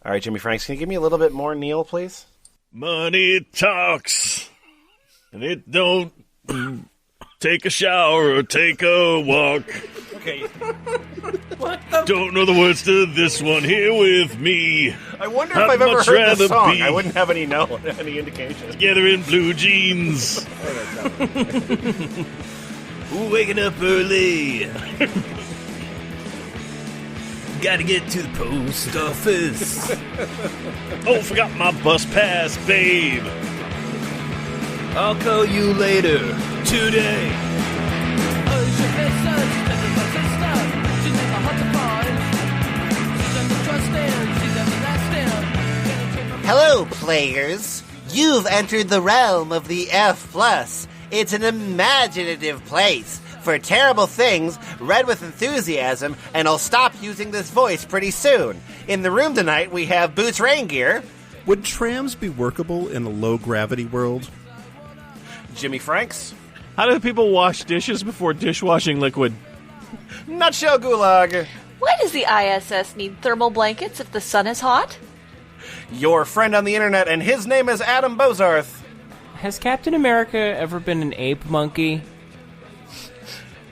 All right, Jimmy Franks, can you give me a little bit more Neil, please? Money talks, and it don't take a shower or take a walk. Okay. What the? Don't know the words to this one. Here with me. I wonder if I'd I've ever much heard this rather song. be- I wouldn't have any indication. Together in blue jeans. Ooh, waking up early. Gotta get to the post office. Oh, forgot my bus pass, babe. I'll call you later today. Hello, players. You've entered the realm of the F+. It's an imaginative place for terrible things, read with enthusiasm, and I'll stop using this voice pretty soon. In the room tonight, we have Boots Raingear. Would trams be workable in a low-gravity world? Jimmy Franks. How do people wash dishes before dishwashing liquid? Nutshell Gulag. Why does the ISS need thermal blankets if the sun is hot? Your friend on the internet, and his name is Adam Bozarth. Has Captain America ever been an ape monkey?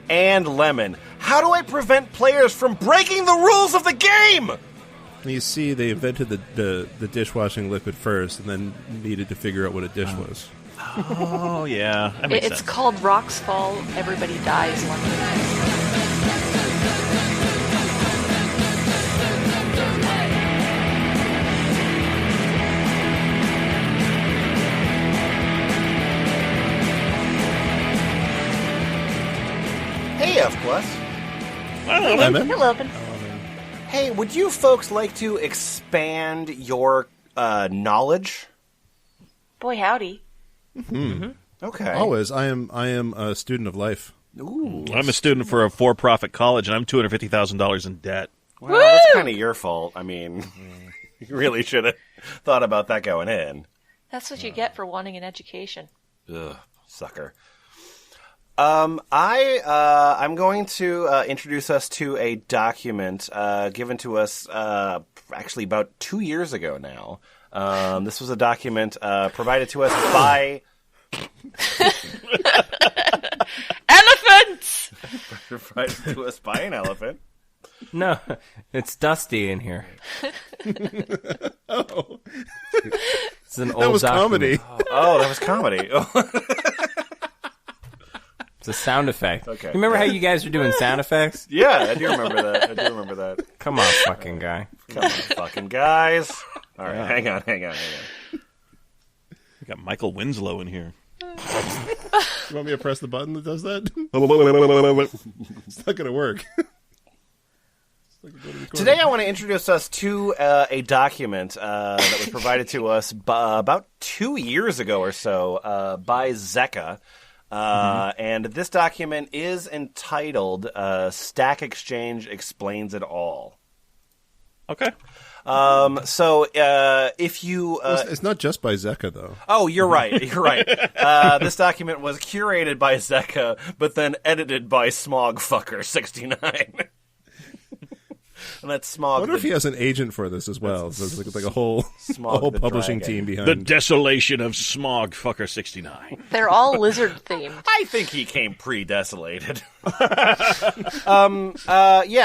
And Lemon. How do I prevent players from breaking the rules of the game? You see, they invented the dishwashing liquid first, and then needed to figure out what a dish was. Oh, yeah. That makes It's sense. called Rocks Fall, Everybody Dies London. Hey, F+. Lemon? Hello, Evan. Hey, would you folks like to expand your knowledge? Boy, howdy. Okay. Always. I am a student of life. Ooh. I'm a student for a for-profit college, and I'm $250,000 in debt. Well, that's kind of your fault. I mean, you really should have thought about that going in. That's what you get for wanting an education. Ugh, sucker. I'm going to introduce us to a document given to us actually about 2 years ago now. This was a document provided to us by Elephants! provided to us by an elephant. No, it's dusty in here. Oh, It's an old that was document. comedy. Oh, that was comedy. It's a sound effect. Okay. You remember how you guys were doing sound effects? Yeah, I do remember that. Come on, fucking guy. Come on, fucking guys. All right, hang on. We got Michael Winslow in here. You want me to press the button that does that? It's not going to work. Today I want to introduce us to a document that was provided to us about 2 years ago or so by Zekka. And this document is entitled Stack Exchange Explains It All. Okay. So if you... It's not just by Zekka, though. Oh, you're right. This document was curated by Zekka, but then edited by Smogfucker69. And that's Smog. I wonder if he has an agent for this as well. So it's like a whole publishing team behind. The desolation of Smogfucker69. They're all lizard themed. I think he came pre-desolated.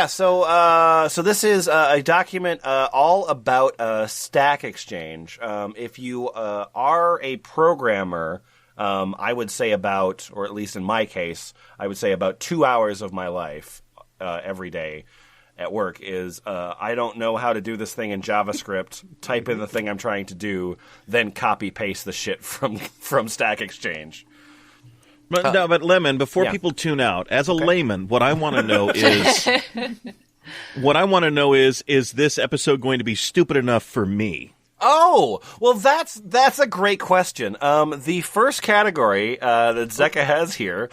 So this is a document all about Stack Exchange. If you are a programmer, I would say about, or at least in my case, I would say about 2 hours of my life every day at work is I don't know how to do this thing in JavaScript, type in the thing I'm trying to do, then copy-paste the shit from Stack Exchange. But Lemon, before people tune out, as a layman, what I want to know is this episode going to be stupid enough for me? Oh, well, that's a great question. The first category that Zekka has here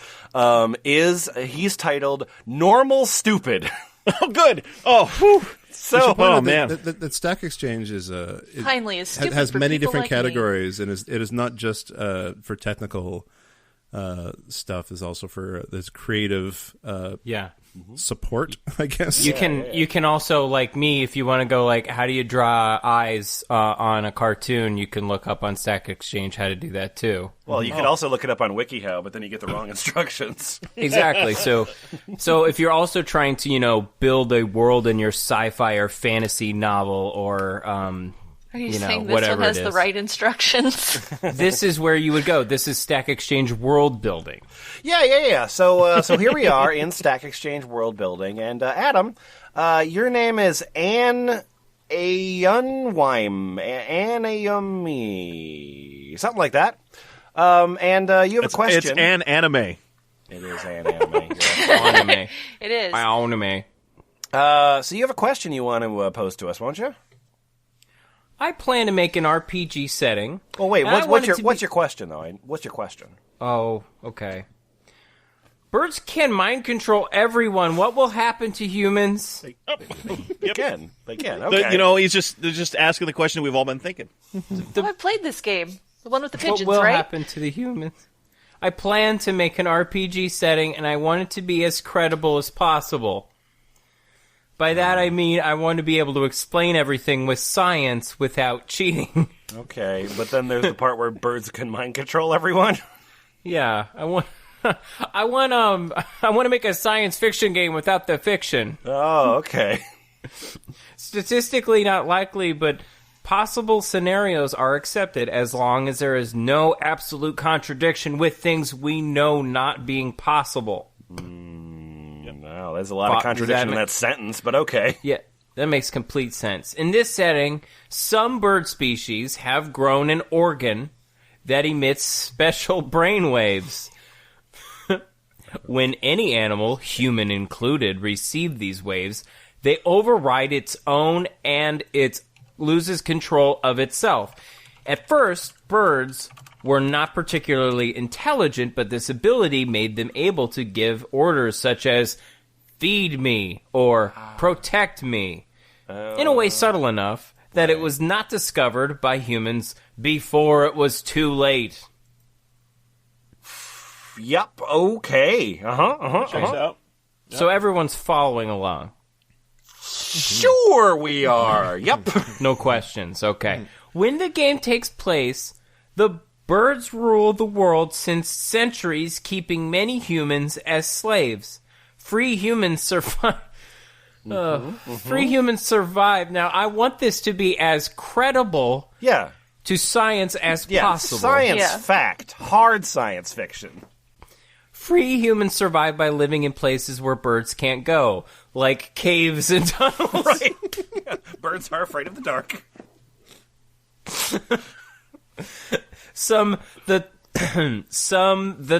is he's titled Normal Stupid. Oh, good. Oh, whew. So, man. That Stack Exchange is Kindly is stupid has for many people different like me. categories, and it is not just for technical stuff is also for this creative Yeah. support, I guess. You can also, like me, if you want to go like, how do you draw eyes on a cartoon, you can look up on Stack Exchange how to do that too. Well, you could also look it up on WikiHow, but then you get the wrong instructions. Exactly. So if you're also trying to, build a world in your sci-fi or fantasy novel or Are you saying this whatever one has it the is. right instructions? This is where you would go. This is Stack Exchange world building. Yeah. So here we are in Stack Exchange World Building, and Adam, your name is Anne Ayunweim, something like that. And you have a question. It's an anime. It is an anime. Anime. It is. Anime. So you have a question you want to pose to us, won't you? I plan to make an RPG setting. Well, wait. And I want it to What's be- your question though? What's your question? Oh, okay. Birds can mind control everyone. What will happen to humans? They can. Okay. They're just asking the question we've all been thinking. I played this game. The one with the What pigeons, will right? happen to the humans? I plan to make an RPG setting, and I want it to be as credible as possible. By that I mean I want to be able to explain everything with science without cheating. Okay, but then there's the part where birds can mind control everyone. Yeah, I want to make a science fiction game without the fiction. Oh, okay. Statistically not likely, but possible scenarios are accepted as long as there is no absolute contradiction with things we know not being possible. Wow, there's a lot of contradiction in that sentence, but okay. Yeah, that makes complete sense. In this setting, some bird species have grown an organ that emits special brain waves. When any animal, human included, receive these waves, they override its own and it loses control of itself. At first, birds were not particularly intelligent, but this ability made them able to give orders such as feed me or protect me in a way subtle enough that it was not discovered by humans before it was too late. Yep, okay. Checks out. So everyone's following along. Sure we are. Yep. No questions. Okay. When the game takes place, the birds rule the world since centuries, keeping many humans as slaves. Free humans survive. Free humans survive. Now, I want this to be as credible Yeah. to science as possible. Science Yeah. fact. Hard science fiction. Free humans survive by living in places where birds can't go, like caves and tunnels. Right. Birds are afraid of the dark. Some the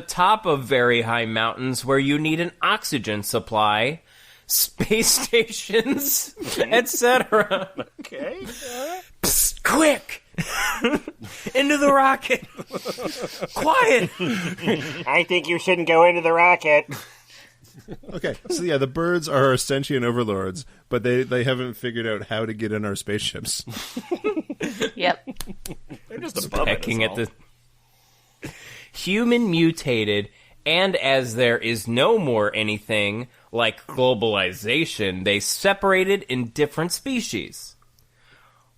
top of very high mountains where you need an oxygen supply, space stations, etc. Okay. Psst, quick! Into the rocket! Quiet! I think you shouldn't go into the rocket. Okay, so yeah, the birds are our sentient overlords, but they haven't figured out how to get in our spaceships. Yep. They're just above Pecking it. at the human mutated, and as there is no more anything like globalization, they separated in different species.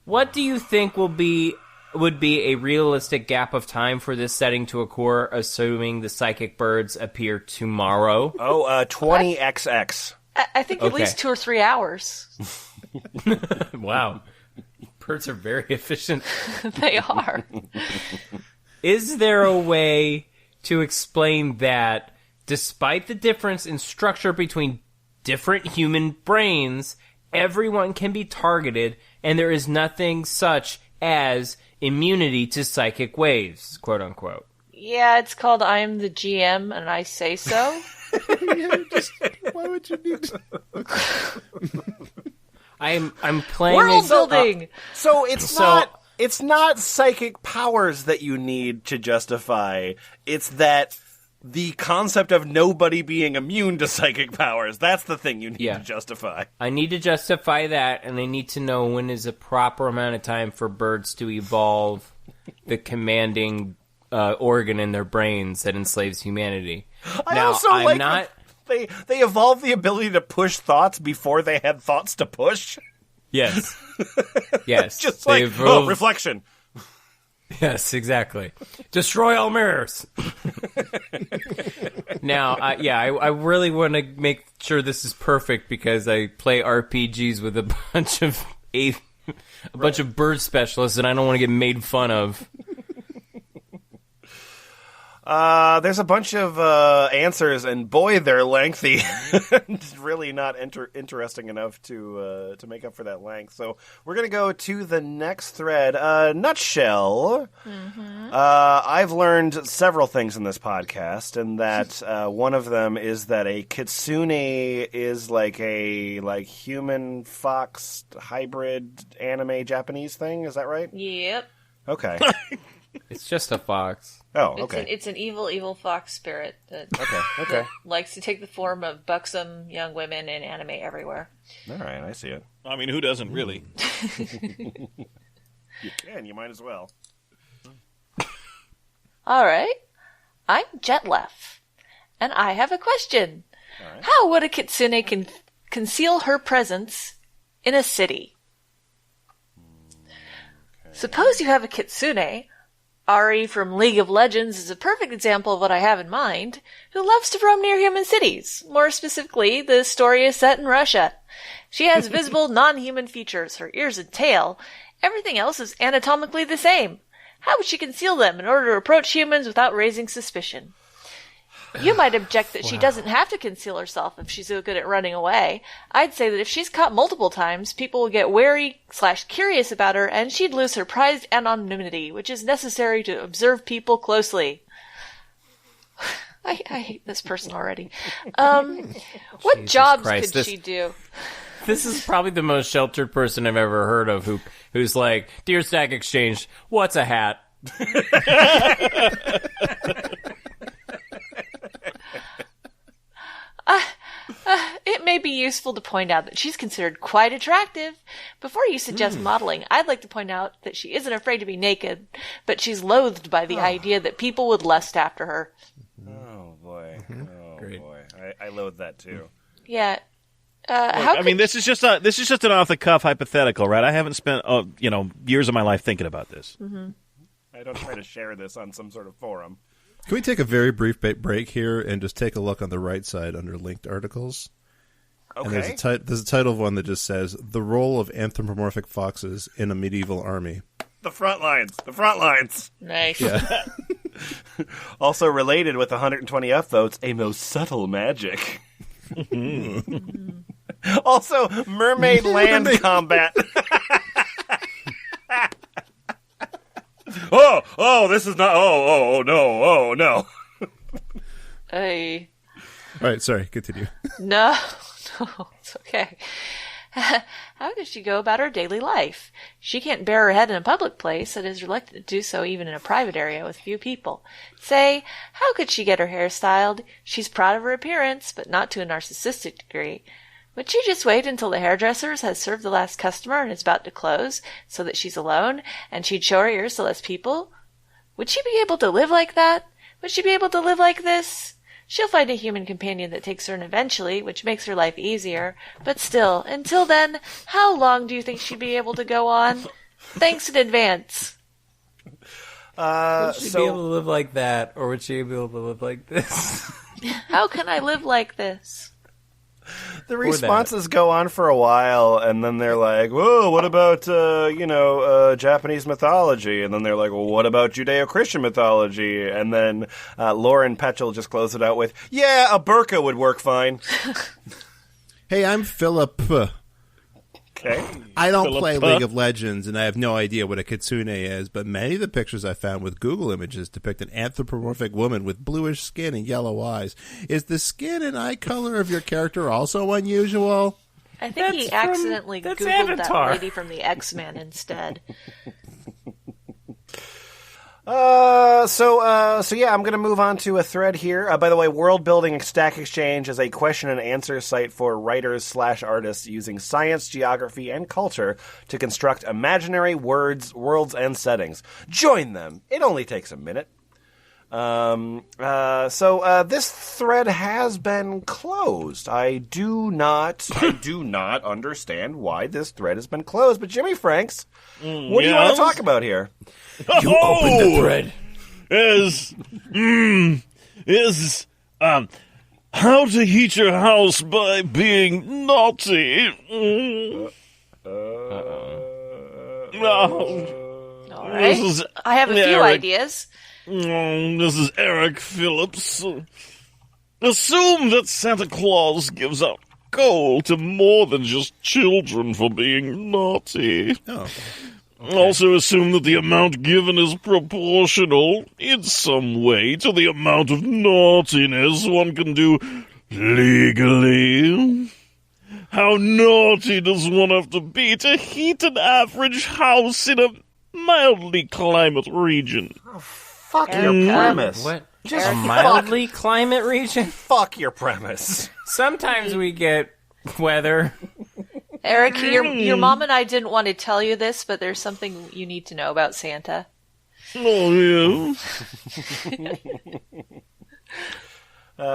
What do you think would be a realistic gap of time for this setting to occur, assuming the psychic birds appear tomorrow? 20XX. I think at Okay. least 2 or 3 hours. Wow. Birds are very efficient. They are. Is there a way to explain that, despite the difference in structure between different human brains, everyone can be targeted and there is nothing such as immunity to psychic waves, quote unquote? Yeah, it's called I'm the GM and I say so. Why would you need to? I'm playing World building! So it's not psychic powers that you need to justify. It's that the concept of nobody being immune to psychic powers. That's the thing you need to justify. I need to justify that, and I need to know when is a proper amount of time for birds to evolve the commanding organ in their brains that enslaves humanity. I also like that they evolved the ability to push thoughts before they had thoughts to push. Yes. Yes. Just like, reflection. Yes, exactly. Destroy all mirrors. Now, I really want to make sure this is perfect because I play RPGs with a bunch of bird specialists, and I don't want to get made fun of. There's a bunch of answers, and boy, they're lengthy. It's really not interesting enough to make up for that length. So we're gonna go to the next thread. Nutshell. Mm-hmm. I've learned several things in this podcast, and that one of them is that a kitsune is like a human fox hybrid anime Japanese thing. Is that right? Yep. Okay. It's just a fox. Oh, okay. It's an evil fox spirit that, Okay. that likes to take the form of buxom young women and anime everywhere. All right, I see it. I mean, who doesn't really? You can. You might as well. All right. I'm Jetlef, and I have a question. All right. How would a kitsune conceal her presence in a city? Okay. Suppose you have a kitsune. Ari from League of Legends is a perfect example of what I have in mind, who loves to roam near human cities. More specifically, the story is set in Russia. She has visible non-human features, her ears and tail. Everything else is anatomically the same. How would she conceal them in order to approach humans without raising suspicion? You might object that she doesn't have to conceal herself if she's so good at running away. I'd say that if she's caught multiple times, people will get wary/curious about her, and she'd lose her prized anonymity, which is necessary to observe people closely. I hate this person already. What Jesus jobs Christ, could she do? This is probably the most sheltered person I've ever heard of who's like, Dear Stack Exchange, what's a hat? It may be useful to point out that she's considered quite attractive. Before you suggest modeling, I'd like to point out that she isn't afraid to be naked, but she's loathed by the idea that people would lust after her. Oh, boy. Oh, Great. boy. I loathe that, too. Yeah. I mean, this is just an off the cuff hypothetical, right? I haven't spent years of my life thinking about this. Mm-hmm. I don't try to share this on some sort of forum. Can we take a very brief break here and just take a look on the right side under linked articles? Okay. And there's a title of one that just says, The Role of Anthropomorphic Foxes in a Medieval Army. The front lines. The front lines. Nice. Yeah. Also related with 120 upvotes, a most subtle magic. Also, mermaid land combat. This is not. Oh, no. Hey. All right, sorry, continue. No, it's okay. How does she go about her daily life? She can't bare her head in a public place and is reluctant to do so even in a private area with few people. Say, how could she get her hair styled? She's proud of her appearance, but not to a narcissistic degree. Would she just wait until the hairdresser has served the last customer and is about to close, so that she's alone, and she'd show her ears to less people? Would she be able to live like that? Would she be able to live like this? She'll find a human companion that takes her in eventually, which makes her life easier. But still, until then, how long do you think she'd be able to go on? Thanks in advance. Would she be able to live like that, or would she be able to live like this? How can I live like this? The responses go on for a while, and then they're like, whoa, what about, Japanese mythology? And then they're like, well, what about Judeo-Christian mythology? And then Lauren Petchel just closed it out with, yeah, a burqa would work fine. Hey, I'm Philip. Okay. I don't play League of Legends, and I have no idea what a kitsune is, but many of the pictures I found with Google images depict an anthropomorphic woman with bluish skin and yellow eyes. Is the skin and eye color of your character also unusual? I think he accidentally Googled Avatar. that lady from the X-Men instead. So yeah, I'm going to move on to a thread here. By the way, Worldbuilding Stack Exchange is a question and answer site for writers/artists using science, geography, and culture to construct imaginary worlds, and settings. Join them. It only takes a minute. So this thread has been closed. I do not understand why this thread has been closed. But Jimmy Franks, what do you want to talk about here? You opened the thread. Is how to heat your house by being naughty. All right. I have a few ideas. This is Eric Phillips. Assume that Santa Claus gives out gold to more than just children for being naughty. Oh. Okay. Also assume that the amount given is proportional in some way to the amount of naughtiness one can do legally. How naughty does one have to be to heat an average house in a mildly climate region? Fuck your premise. What? Just a mildly climate region? Fuck your premise. Sometimes we get weather. Eric, your mom and I didn't want to tell you this, but there's something you need to know about Santa. Oh, yeah.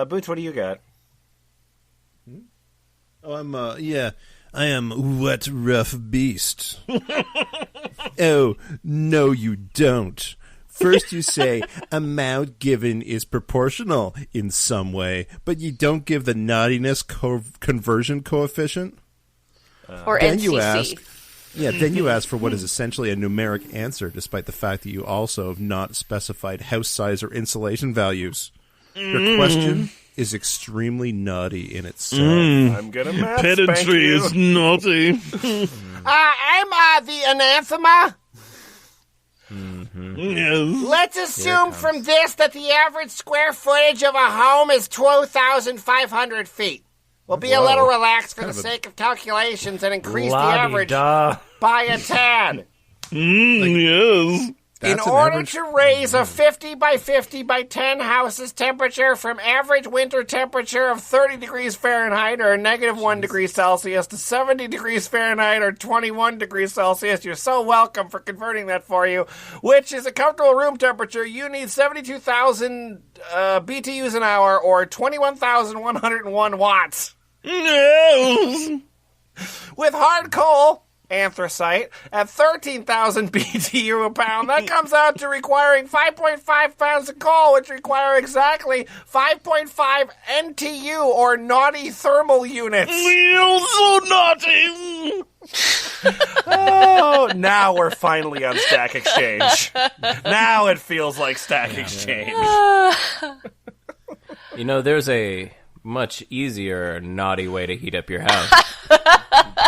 Boots, what do you got? Oh, I am Wet Rough Beast. Oh, no you don't. First you say amount given is proportional in some way, but you don't give the naughtiness conversion coefficient. Or Then NCC. you ask, then you ask for what is essentially a numeric answer, despite the fact that you also have not specified house size or insulation values. Your question is extremely naughty in itself. I'm gonna math Pedantry is naughty. I'm the anathema. Yes. Let's assume from this that the average square footage of a home is 12,500 feet. We'll be a little relaxed for the sake of calculations and increase the average by a tad. Yes. In order to raise a 50 by 50 by 10 house's temperature from average winter temperature of 30 degrees Fahrenheit or negative 1 degree Celsius to 70 degrees Fahrenheit or 21 degrees Celsius, you're so welcome for converting that for you, which is a comfortable room temperature. You need 72,000 BTUs an hour or 21,101 watts. Yes. With hard coal, anthracite, at 13,000 BTU a pound, that comes out to requiring 5.5 pounds of coal, which require exactly 5.5 NTU, or naughty thermal units. You're so naughty. Oh, now we're finally on Stack Exchange. Now it feels like Stack Exchange. You know, there's a much easier naughty way to heat up your house.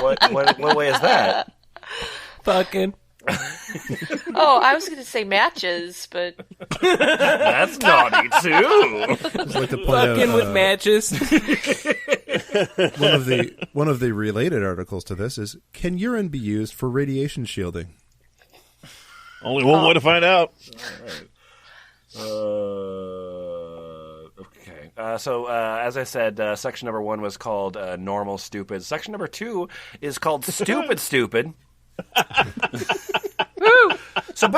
What way is that? Fucking. Oh, I was going to say matches, but That's naughty too. I'd like to point Fucking out, with matches. one of the related articles to this is, can urine be used for radiation shielding? Only one way to find out. Okay. So as I said, section number 1 was called normal stupid. Section number 2 is called stupid stupid. So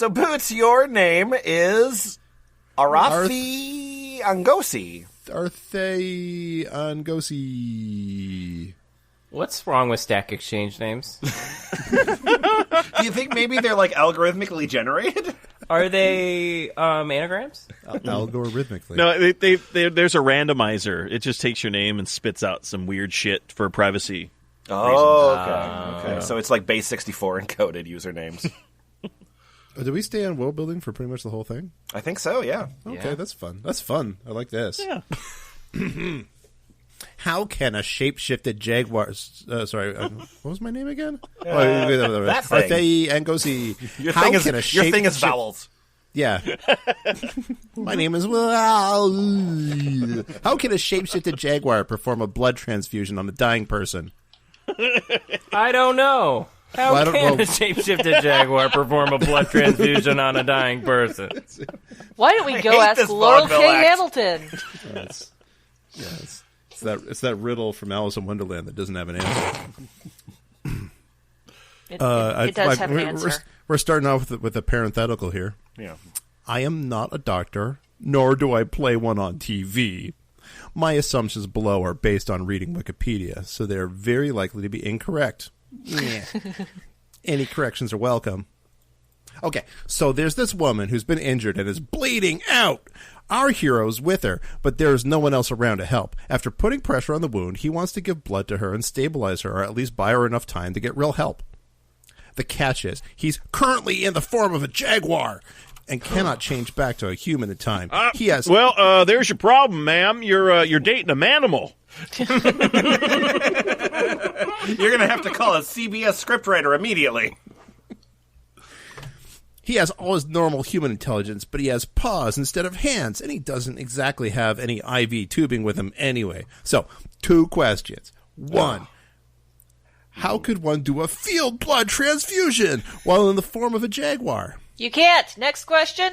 Boots, your name is Arathi Angosi. Arthe Angosi. What's wrong with Stack Exchange names? Do you think maybe they're like algorithmically generated? Are they anagrams? Algorithmically. No, there's a randomizer. It just takes your name and spits out some weird shit for privacy. Oh, okay. So it's like base 64 encoded usernames. Did we stay on world building for pretty much the whole thing? I think so, yeah. Okay, that's fun. That's fun. I like this. Yeah. How can a shape-shifted jaguar... what was my name again? that thing. Arthe Angosi. Your thing is vowels. Yeah. My name is... How can a shape-shifted jaguar perform a blood transfusion on a dying person? I don't know. How can a shapeshifted jaguar perform a blood transfusion on a dying person? why don't we go ask Laurel K. Hamilton? It's that riddle from Alice in Wonderland that doesn't have an answer. It does have an answer. We're starting off with a parenthetical here. I am not a doctor, nor do I play one on TV. My assumptions below are based on reading Wikipedia, so they're very likely to be incorrect. Yeah. Any corrections are welcome. Okay, so there's this woman who's been injured and is bleeding out. Our hero's with her, but there is no one else around to help. After putting pressure on the wound, he wants to give blood to her and stabilize her, or at least buy her enough time to get real help. The catch is, he's currently in the form of a jaguar and cannot change back to a human in time. He has... Well, there's your problem, ma'am. You're dating a manimal. You're going to have to call a CBS scriptwriter immediately. He has all his normal human intelligence, but he has paws instead of hands, and he doesn't exactly have any IV tubing with him anyway. So, 2 questions. 1, how could one do a field blood transfusion while in the form of a jaguar? You can't. Next question.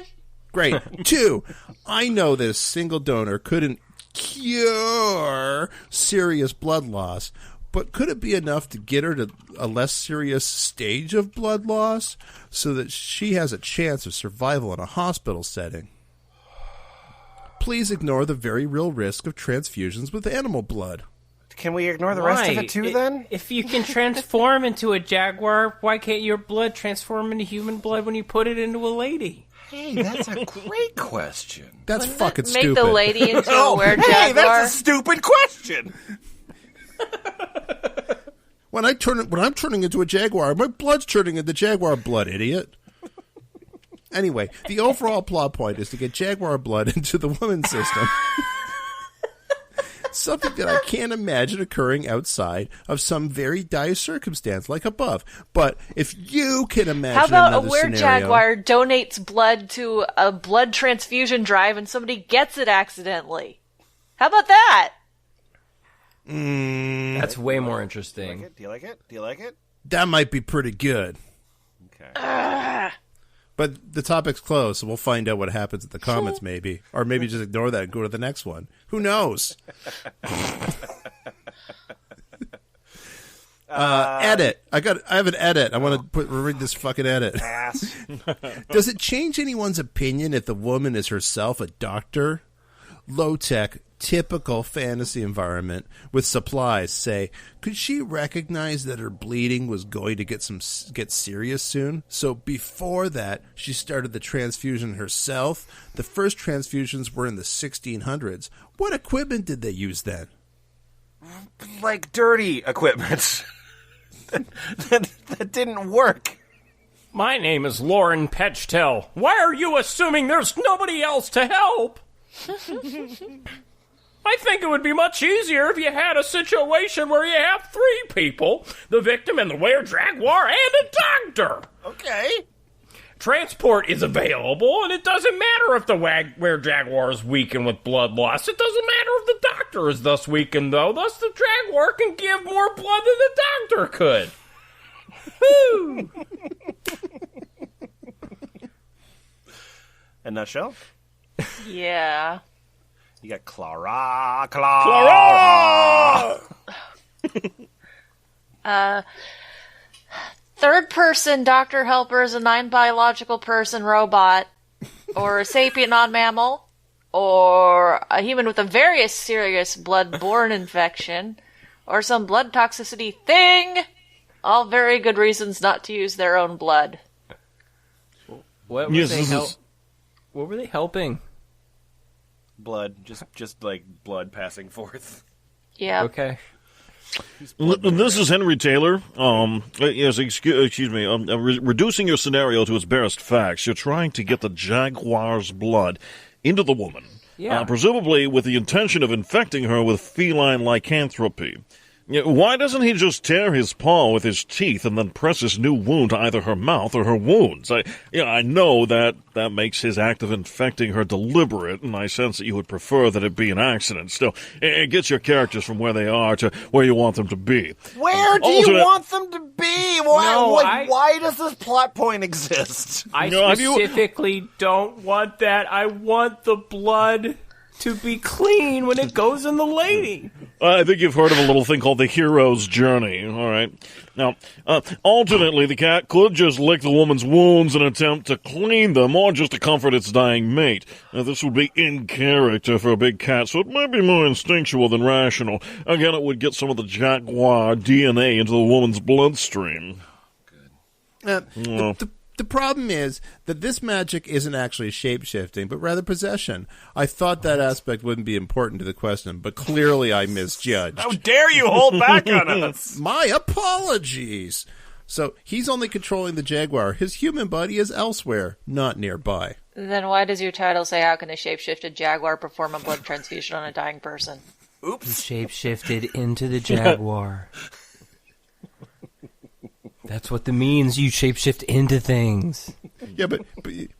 Great. 2, I know that a single donor couldn't cure serious blood loss, but could it be enough to get her to a less serious stage of blood loss so that she has a chance of survival in a hospital setting? Please ignore the very real risk of transfusions with animal blood. Can we ignore the rest of it too, then? If you can transform into a jaguar, why can't your blood transform into human blood when you put it into a lady? Hey, that's a great question. That's fucking Make stupid. the lady into a weird Hey, jaguar. that's a stupid question. When I'm turning into a jaguar, my blood's turning into jaguar blood, idiot. Anyway, the overall plot point is to get jaguar blood into the woman's system. Something that I can't imagine occurring outside of some very dire circumstance like above. But if you can imagine How about a another weird scenario, jaguar donates blood to a blood transfusion drive and somebody gets it accidentally? How about that? That's way more interesting. Do you like it? that might be pretty good. Okay. But the topic's closed, so we'll find out what happens in the comments, maybe. Or maybe just ignore that and go to the next one. Who knows? Edit. I have an edit. I want to read this fucking edit. Ass. Does it change anyone's opinion if the woman is herself a doctor? Low-tech, typical fantasy environment with supplies, say, could she recognize that her bleeding was going to get serious soon? So before that, she started the transfusion herself. The first transfusions were in the 1600s. What equipment did they use then? Like dirty equipment. that didn't work. My name is Lauren Pechtel. Why are you assuming there's nobody else to help? I think it would be much easier if you had a situation where you have three people, the victim and the were-jaguar and a doctor. Okay. Transport is available, and it doesn't matter if the were-jaguar is weakened with blood loss. It doesn't matter if the doctor is thus weakened, though. Thus, the jaguar can give more blood than the doctor could. Woo! A nutshell? Yeah. You got Clara. Third person doctor helper is a non-biological person robot, or a sapient non-mammal, or a human with a very serious blood-borne infection, or some blood toxicity thing. All very good reasons not to use their own blood. What were they helping? Blood, just like blood passing forth. Yeah. Okay. This is Henry Taylor. Yes, excuse me. Reducing your scenario to its barest facts, you're trying to get the jaguar's blood into the woman. Yeah. Presumably with the intention of infecting her with feline lycanthropy. Why doesn't he just tear his paw with his teeth and then press his new wound to either her mouth or her wounds? I know that makes his act of infecting her deliberate, and I sense that you would prefer that it be an accident. Still, it gets your characters from where they are to where you want them to be. Where do you want them to be? Why does this plot point exist? I specifically don't want that. I want the blood to be clean when it goes in the lady. I think you've heard of a little thing called the hero's journey, all right? Now, alternately, the cat could just lick the woman's wounds and attempt to clean them, or just to comfort its dying mate. Now, this would be in character for a big cat, so it might be more instinctual than rational. Again, it would get some of the jaguar DNA into the woman's bloodstream. The problem is that this magic isn't actually shape-shifting, but rather possession. I thought that aspect wouldn't be important to the question, but clearly I misjudged. How dare you hold back on us? My apologies. So he's only controlling the jaguar. His human buddy is elsewhere, not nearby. Then why does your title say how can a shapeshifted jaguar perform a blood transfusion on a dying person? Oops. Shape-shifted into the jaguar. That's what it means. You shapeshift into things. Yeah,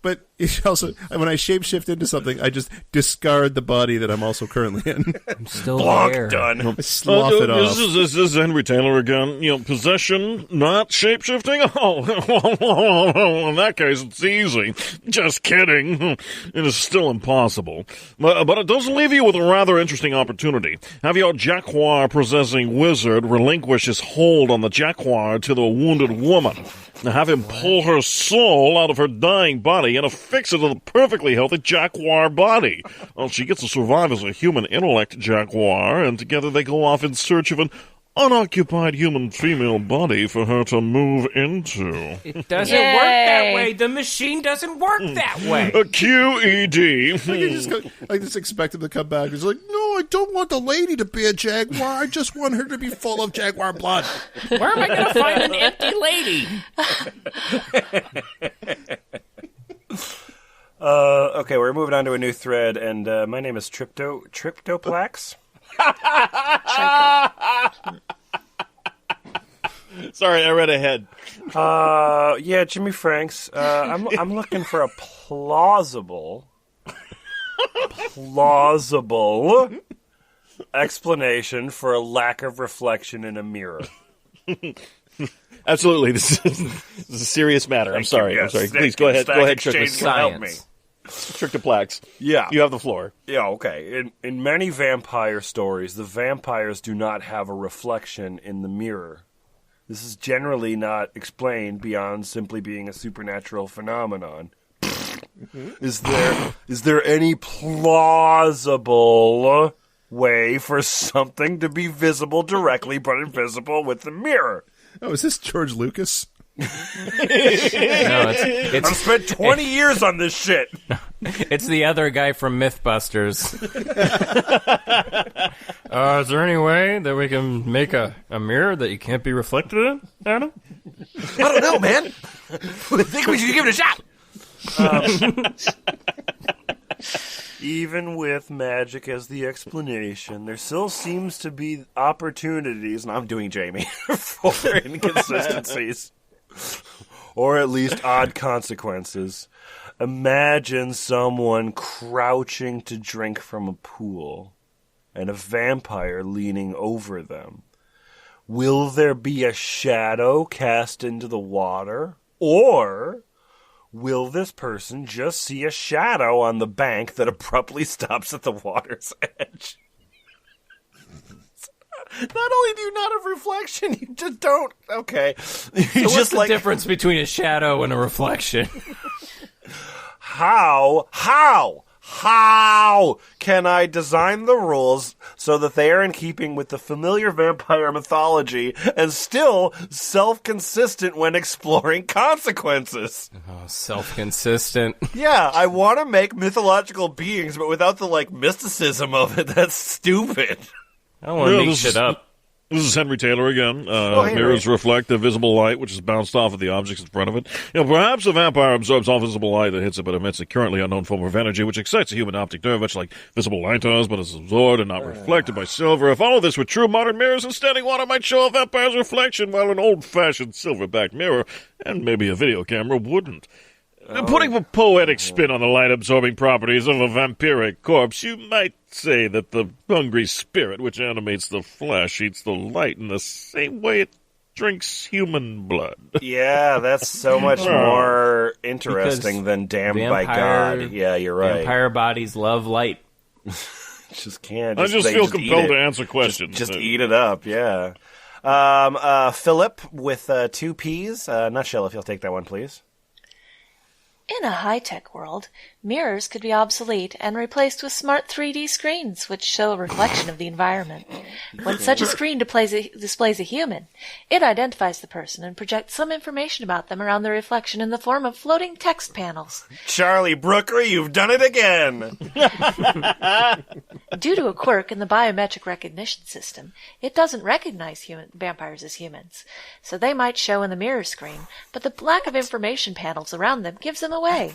but it's also, when I shapeshift into something, I just discard the body that I'm also currently in. I'm still Blanc there. done. I slough it off. This is Henry Taylor again. Possession, not shapeshifting? Oh, in that case, it's easy. Just kidding. It is still impossible. But it does leave you with a rather interesting opportunity. Have your jaguar-possessing wizard relinquish his hold on the jaguar to the wounded woman. Now have him pull her soul out of her dying body and affix it to the perfectly healthy jaguar body. Well, she gets to survive as a human intellect jaguar, and together they go off in search of an unoccupied human female body for her to move into. It doesn't work that way. The machine doesn't work that way. A QED. I just expect him to come back. He's like, no, I don't want the lady to be a jaguar. I just want her to be full of jaguar blood. Where am I going to find an empty lady? Okay, we're moving on to a new thread, and my name is Triptoplax. Sorry, I read ahead. Yeah, Jimmy Franks. I'm looking for a plausible explanation for a lack of reflection in a mirror. Absolutely, this is a serious matter. I'm sorry. Please go ahead. Go ahead, help me. Trictoplax. Yeah. You have the floor. Yeah, okay. In many vampire stories, the vampires do not have a reflection in the mirror. This is generally not explained beyond simply being a supernatural phenomenon. Is there any plausible way for something to be visible directly but invisible with the mirror? Oh, is this George Lucas? No, it's I've spent 20 years on this shit. It's the other guy from Mythbusters. Is there any way that we can make a mirror that you can't be reflected in, Adam? I don't know, man. I think we should give it a shot. Even with magic as the explanation, there still seems to be opportunities, and I'm doing Jamie, for inconsistencies. Or at least odd consequences. Imagine someone crouching to drink from a pool and a vampire leaning over them. Will there be a shadow cast into the water? Or will this person just see a shadow on the bank that abruptly stops at the water's edge? Not only do you not have reflection, you just don't. Okay. So what's the difference between a shadow and a reflection? How can I design the rules so that they are in keeping with the familiar vampire mythology and still self-consistent when exploring consequences? Oh, self-consistent. Yeah, I want to make mythological beings, but without the, mysticism of it. That's stupid. I don't want to make shit up. This is Henry Taylor again. Mirrors reflect the visible light, which is bounced off of the objects in front of it. Perhaps a vampire absorbs all visible light that hits it, but emits a currently unknown form of energy, which excites a human optic nerve, much like visible light does, but is absorbed and not reflected by silver. If all of this were true, modern mirrors in standing water might show a vampire's reflection, while an old-fashioned silver-backed mirror, and maybe a video camera, wouldn't. Putting a poetic spin on the light-absorbing properties of a vampiric corpse, you might say that the hungry spirit which animates the flesh eats the light in the same way it drinks human blood. Yeah, that's so much more interesting than Damned by God. Yeah, you're right. Vampire bodies love light. Just can't. I just feel compelled to answer questions. Just eat it up, yeah. Philip with 2 P's. Nutshell, if you'll take that one, please. In a high-tech world, mirrors could be obsolete and replaced with smart 3D screens, which show a reflection of the environment. When such a screen displays a human, it identifies the person and projects some information about them around the reflection in the form of floating text panels. Charlie Brooker, you've done it again! Due to a quirk in the biometric recognition system, it doesn't recognize vampires as humans, so they might show in the mirror screen, but the lack of information panels around them gives them away.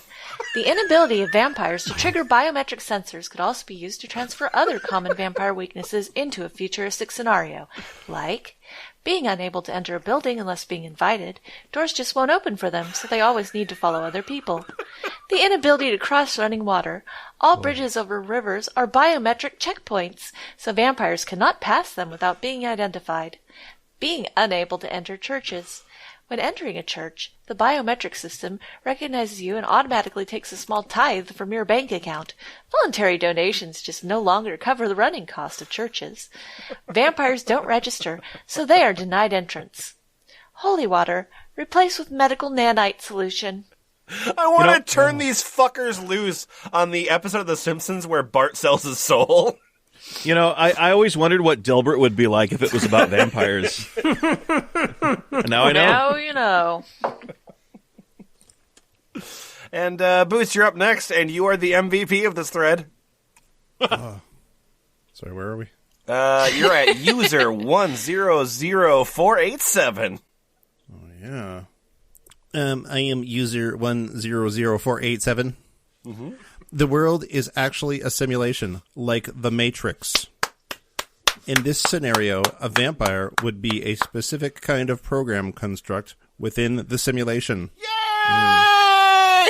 The inability of vampires to trigger biometric sensors could also be used to transfer other common vampire weaknesses into a futuristic scenario, like being unable to enter a building unless being invited. Doors just won't open for them, so they always need to follow other people. The inability to cross running water. All bridges over rivers are biometric checkpoints, so vampires cannot pass them without being identified. Being unable to enter churches. When entering a church, the biometric system recognizes you and automatically takes a small tithe from your bank account. Voluntary donations just no longer cover the running cost of churches. Vampires don't register, so they are denied entrance. Holy water, replaced with medical nanite solution. I want to turn these fuckers loose on the episode of The Simpsons where Bart sells his soul. You know, I always wondered what Dilbert would be like if it was about vampires. And now I know. Now you know. And Boots, you're up next, and you are the MVP of this thread. Sorry, where are we? You're at user 100487. Oh, yeah. I am user 100487. Mm-hmm. The world is actually a simulation, like The Matrix. In this scenario, a vampire would be a specific kind of program construct within the simulation. Yay!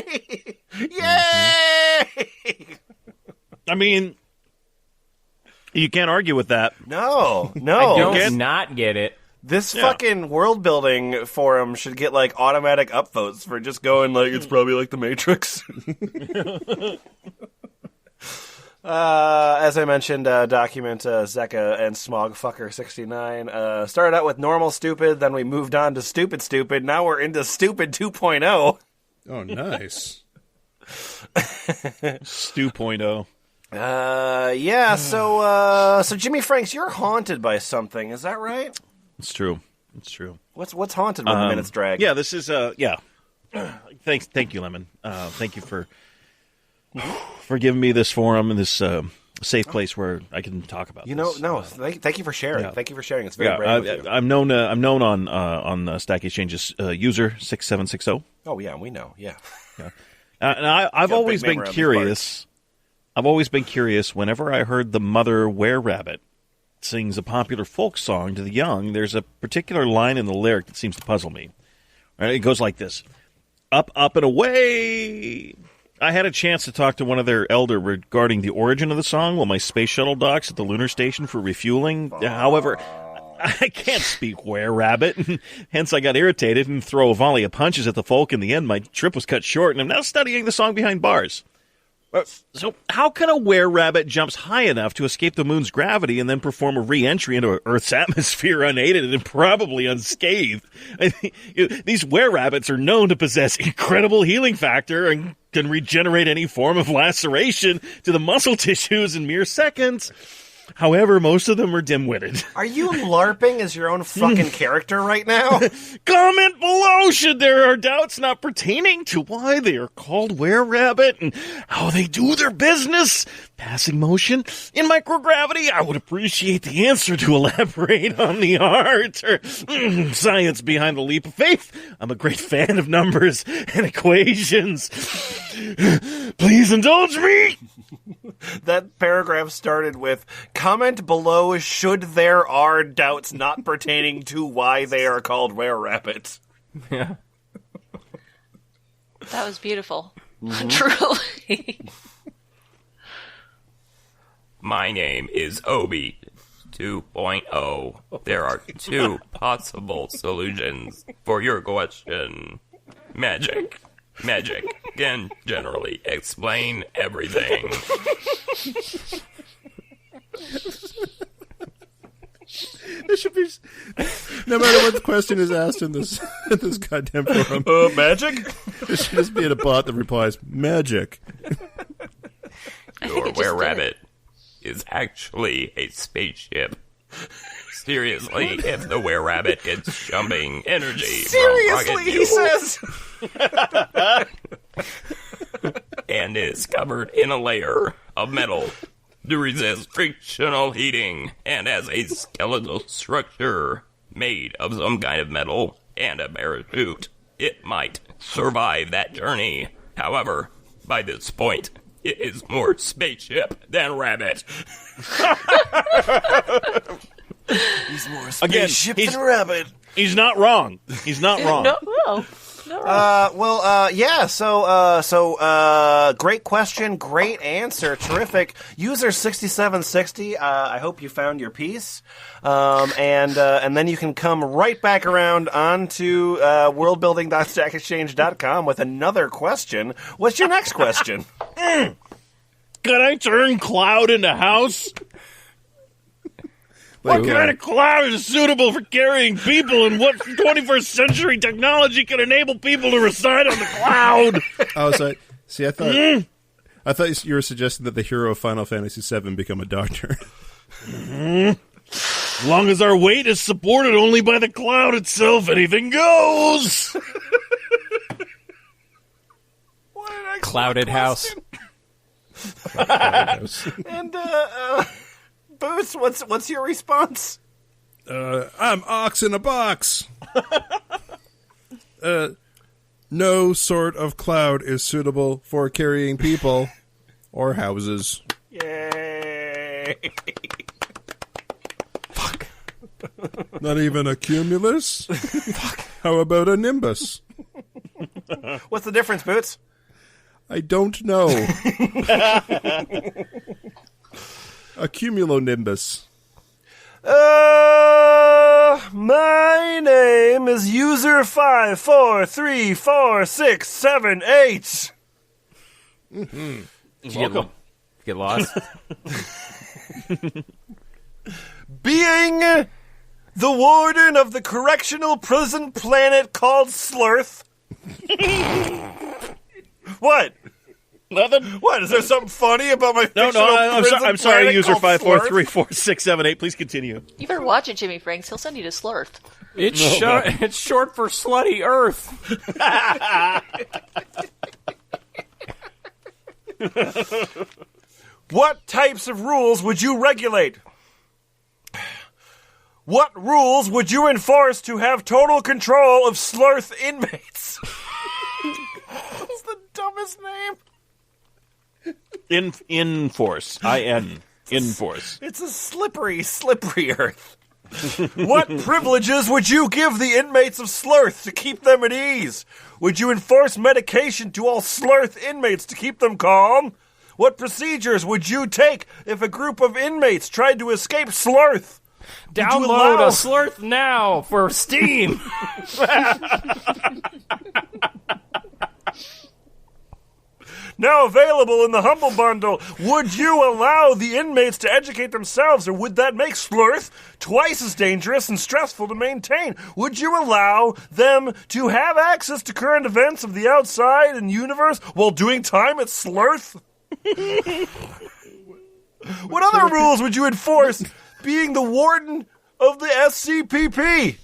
Yay! I mean, you can't argue with that. No. I don't not get it. This fucking world building forum should get like automatic upvotes for just going like it's probably like The Matrix. As I mentioned, document Zekka and Smogfucker69 started out with normal stupid, then we moved on to stupid. Now we're into stupid 2.0. Oh, nice. Stu.0. Yeah. So Jimmy Franks, you're haunted by something. Is that right? It's true. It's true. What's haunted when the minutes drag? Yeah, this is Thank you, Lemon. Thank you for giving me this forum and this safe place where I can talk about. Thank you for sharing. Yeah. Thank you for sharing. It's very brave of you. I'm known on Stack Exchange's user 6760. Oh yeah, we know. Yeah. And I've always been curious. I've always been curious. Whenever I heard the mother were-rabbit sings a popular folk song to the young, there's a particular line in the lyric that seems to puzzle me. Right? It goes like this: "Up, up, and away." I had a chance to talk to one of their elder regarding the origin of the song while my space shuttle docks at the lunar station for refueling. However, I can't speak were-rabbit, hence I got irritated and throw a volley of punches at the folk. In the end, my trip was cut short, and I'm now studying the song behind bars. So how can a were-rabbit jumps high enough to escape the moon's gravity and then perform a re-entry into Earth's atmosphere unaided and probably unscathed? These were-rabbits are known to possess incredible healing factor and can regenerate any form of laceration to the muscle tissues in mere seconds. However, most of them are dim-witted. Are you LARPing as your own fucking character right now? Comment below should there are doubts not pertaining to why they are called were-rabbit and how they do their business. Passing motion in microgravity. I would appreciate the answer to elaborate on the art or science behind the leap of faith. I'm a great fan of numbers and equations. Please indulge me. That paragraph started with, comment below should there are doubts not pertaining to why they are called were-rabbits. Yeah. That was beautiful. Truly. My name is Obi 2.0. There are 2 possible solutions for your question. Magic can generally explain everything. There should be, no matter what the question is asked in this goddamn forum. Magic? There should just be a bot that replies, magic. Your were-rabbit is actually a spaceship. Seriously, if the were-rabbit gets jumping energy Seriously, he says. and is covered in a layer of metal to resist frictional heating and has a skeletal structure made of some kind of metal and a parachute, it might survive that journey. However, by this point, it is more spaceship than rabbit. He's more Again, spaceship than rabbit. He's not wrong. He's not wrong. No. Yeah. So, great question, great answer, terrific. User 6760. I hope you found your piece, and then you can come right back around onto worldbuilding.stackexchange.com with another question. What's your next question? Can I turn cloud into house? What kind of cloud is suitable for carrying people, and what 21st century technology can enable people to reside on the cloud? Oh, so see, I thought you were suggesting that the hero of Final Fantasy VII become a doctor. As long as our weight is supported only by the cloud itself, anything goes. Clouded house. And Boots, what's your response? I'm ox in a box. No sort of cloud is suitable for carrying people or houses. Yay! Fuck. Not even a cumulus? Fuck. How about a nimbus? What's the difference, Boots? I don't know. A cumulonimbus. My name is user 5434678. Did you get lost? Being the warden of the correctional prison planet called Slearth. What? Nothing. What? Is there something funny about my fictional I'm sorry, planet user called 5434678. Please continue. You better watch it, Jimmy Franks. He'll send you to Slurth. It's short for Slutty Earth. What types of rules would you regulate? What rules would you enforce to have total control of Slearth inmates? That's the dumbest name. Enforce. Enforce. It's a slippery earth. What privileges would you give the inmates of Slearth to keep them at ease? Would you enforce medication to all Slearth inmates to keep them calm? What procedures would you take if a group of inmates tried to escape Slearth? Download a Slurth now for Steam. Now available in the Humble Bundle. Would you allow the inmates to educate themselves, or would that make Slearth twice as dangerous and stressful to maintain? Would you allow them to have access to current events of the outside and universe while doing time at Slearth? What other rules would you enforce being the warden of the SCPP?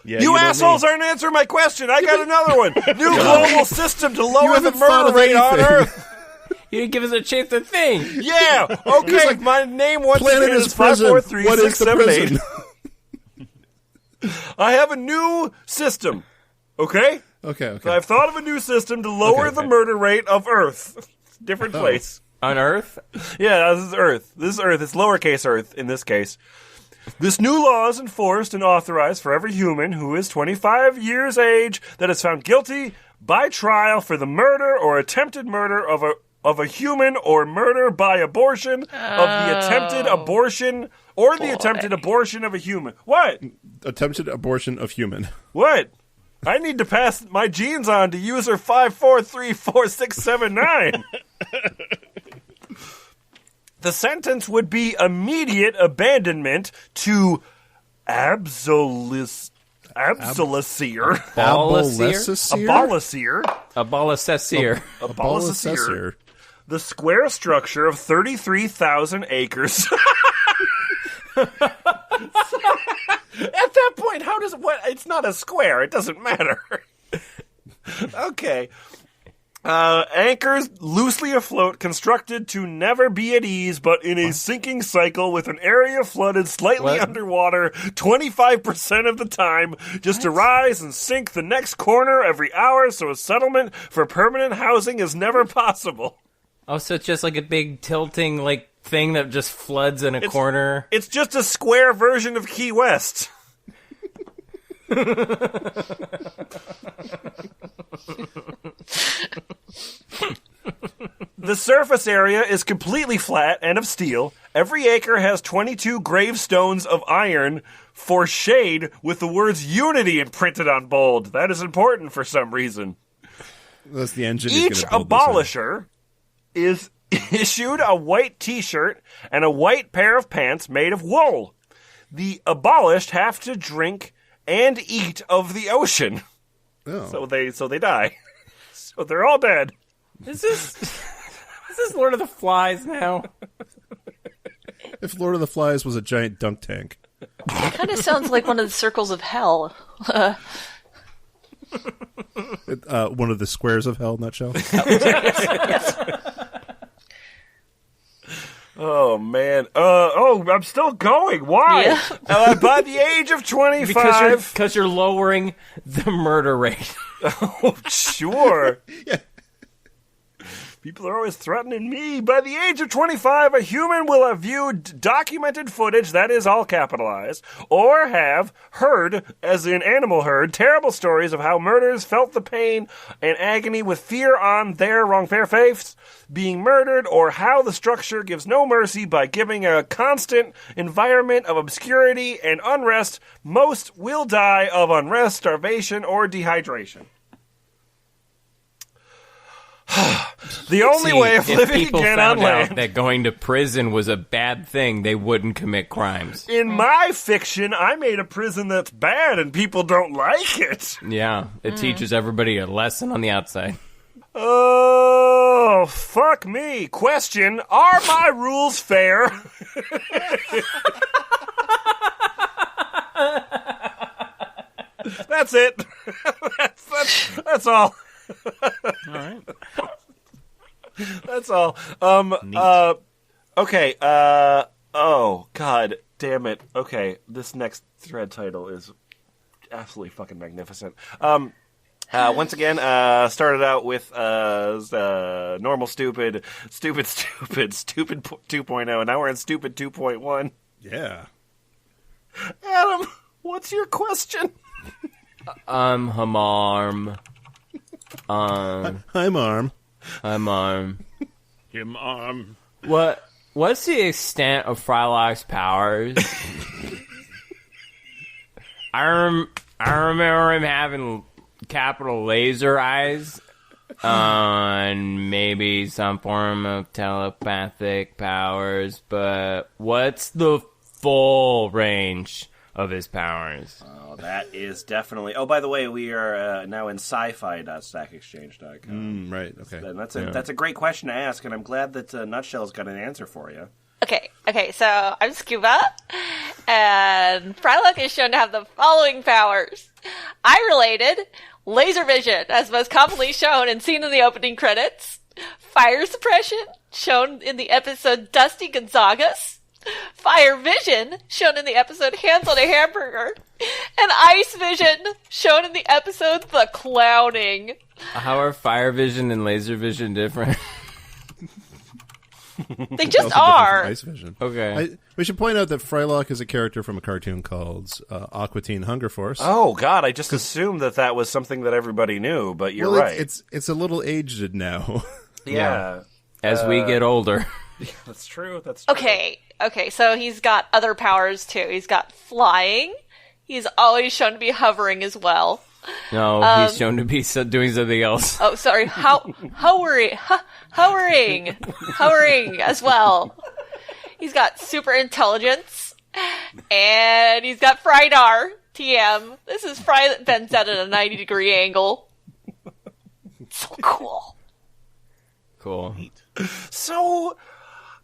Yeah, you assholes aren't answering my question. I got another one. New global system to lower the murder rate on Earth. You didn't give us a chance to think. Yeah. Okay. like, my name once planet again is is prison. 543 What is the 678. prison? I have a new system. Okay? Okay. So I've thought of a new system to lower the murder rate of Earth. Different place. On Earth? Yeah, this is Earth. This is Earth. It's lowercase Earth in this case. This new law is enforced and authorized for every human who is 25 years age that is found guilty by trial for the murder or attempted murder of a human, or murder by abortion of the attempted abortion or the attempted abortion of a human. What? Attempted abortion of human. What? I need to pass my genes on to user 5434679. the sentence would be immediate abandonment to Absoluseer. Abolacere. The square structure of 33,000 acres. At that point, it's not a square. It doesn't matter. Okay. Anchors loosely afloat, constructed to never be at ease, but in a sinking cycle with an area flooded slightly underwater 25% of the time, just to rise and sink the next corner every hour, so a settlement for permanent housing is never possible. Oh, so it's just like a big tilting thing that just floods in a corner? It's just a square version of Key West. The surface area is completely flat and of steel. Every acre has 22 gravestones of iron for shade with the words Unity imprinted on bold. That is important for some reason. That's the engine. Each abolisher is issued a white t-shirt and a white pair of pants made of wool. The abolished have to drink and eat of the ocean. Oh. So they die. So they're all dead. Is this Lord of the Flies now? If Lord of the Flies was a giant dunk tank. It kind of sounds like one of the circles of hell. One of the squares of hell, nutshell. Oh, man. I'm still going. Why? Yeah. By the age of 25... Because you're lowering the murder rate. Oh, sure. Yeah. People are always threatening me. By the age of 25, a human will have viewed documented footage, that is all capitalized, or have heard, as in animal herd, terrible stories of how murderers felt the pain and agony with fear on their fair face being murdered, or how the structure gives no mercy by giving a constant environment of obscurity and unrest. Most will die of unrest, starvation, or dehydration. The only way of living again on land. Out that going to prison was a bad thing, they wouldn't commit crimes. In my fiction, I made a prison that's bad and people don't like it. Yeah, it teaches everybody a lesson on the outside. Oh, fuck me. Question, are my rules fair? That's it. That's all. All right. That's all. Okay. Oh, God damn it. Okay, this next thread title is absolutely fucking magnificent. Once again, started out with normal stupid 2.0. Now we're in stupid 2.1. Yeah. Adam, what's your question? Hamarm. Hi, Marm. I'm Him arm. What's the extent of Frylock's powers? I remember him having capital laser eyes, and maybe some form of telepathic powers, but what's the full range of his powers? Oh, that is definitely... Oh, by the way, we are now in sci-fi.stackexchange.com. Right, okay. And that's a great question to ask, and I'm glad that Nutshell's got an answer for you. Okay, so I'm Scuba, and Frylock is shown to have the following powers. Eye-related, laser vision, as most commonly shown and seen in the opening credits. Fire suppression, shown in the episode Dusty Gonzagas. Fire vision, shown in the episode Hands on a Hamburger. And ice vision, shown in the episode The Clowning. How are fire vision and laser vision different? They just are. Ice vision. Okay. We should point out that Frylock is a character from a cartoon called Aqua Teen Hunger Force. Oh, God, I just assumed that was something that everybody knew, but you're right. It's a little aged now. Yeah. As we get older. That's true. Okay, so he's got other powers too. He's got flying. He's always shown to be hovering as well. No, he's shown to be doing something else. Oh, sorry. Hovering as well. He's got super intelligence, and he's got Frydar. TM. This is Fry that bends out at a 90-degree angle. So cool. Cool. So,